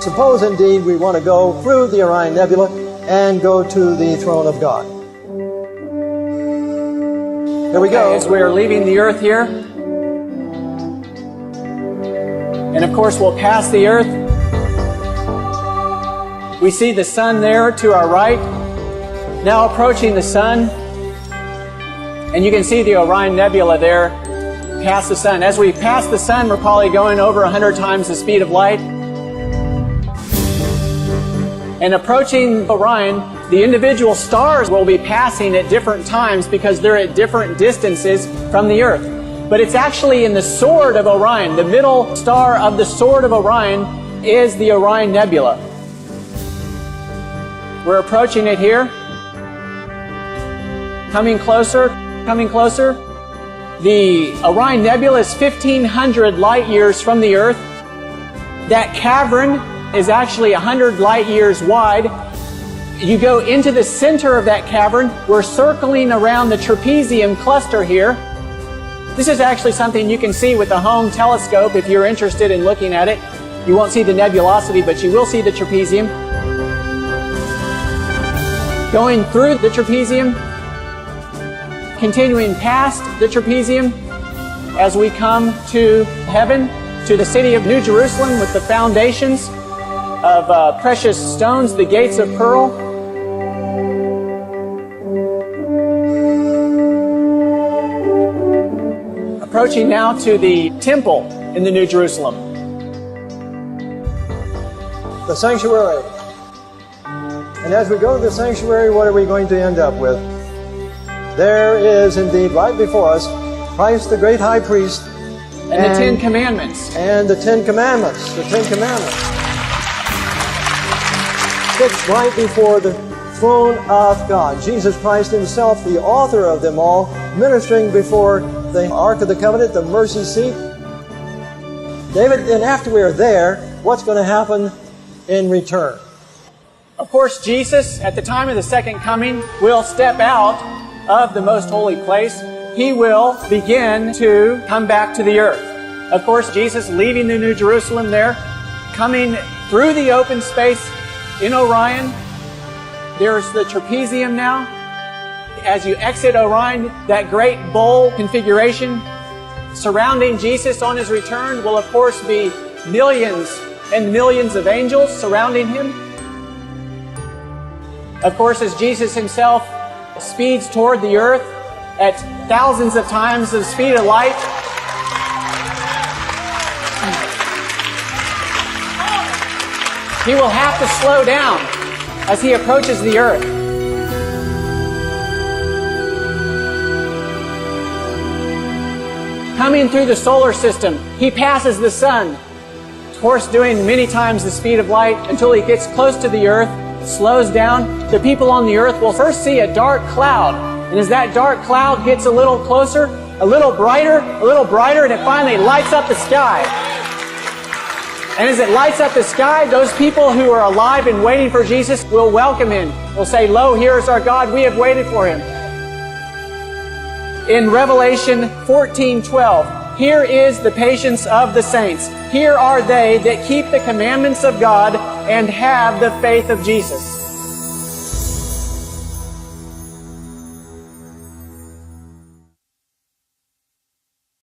suppose indeed we want to go through the Orion Nebula and go to the throne of God. Here we go. As we are leaving the earth here, and of course we'll pass the earth. We see the sun there to our right, now approaching the sun, and you can see the Orion Nebula there past the sun. As we pass the sun, we're probably going over 100 times the speed of light. And approaching Orion, the individual stars will be passing at different times because they're at different distances from the earth. But it's actually in the sword of Orion. The middle star of the sword of Orion is the Orion Nebula. We're approaching it here. Coming closer, coming closer. The Orion Nebula is 1,500 light years from the earth. That cavern is actually 100 light years wide. You go into the center of that cavern. We're circling around the trapezium cluster here. This is actually something you can see with the home telescope if you're interested in looking at it. You won't see the nebulosity, but you will see the trapezium. Going through the trapezium, continuing past the trapezium, as we come to heaven, to the city of New Jerusalem with the foundations of precious stones, the gates of pearl. Approaching now to the temple in the New Jerusalem. The sanctuary. And as we go to the sanctuary, what are we going to end up with? There is indeed right before us Christ the great high priest. And the Ten Commandments. And the Ten Commandments. The Ten Commandments. Fixed right before the throne of God. Jesus Christ himself, the author of them all, ministering before the Ark of the Covenant, the mercy seat. David, and after we are there, what's going to happen in return? Of course, Jesus, at the time of the second coming, will step out of the most holy place. He will begin to come back to the earth. Of course, Jesus leaving the New Jerusalem there, coming through the open space in Orion. There's the trapezium now. As you exit Orion, that great bowl configuration surrounding Jesus on his return will, of course, be millions and millions of angels surrounding him. Of course, as Jesus himself speeds toward the earth at thousands of times the speed of light, he will have to slow down as he approaches the earth. Coming through the solar system, he passes the sun, of course doing many times the speed of light until he gets close to the earth, slows down. The people on the earth will first see a dark cloud. And as that dark cloud gets a little closer, a little brighter, and it finally lights up the sky. And as it lights up the sky, those people who are alive and waiting for Jesus will welcome him. Will say, "Lo, here is our God. We have waited for him." In Revelation 14:12, here is the patience of the saints. Here are they that keep the commandments of God and have the faith of Jesus.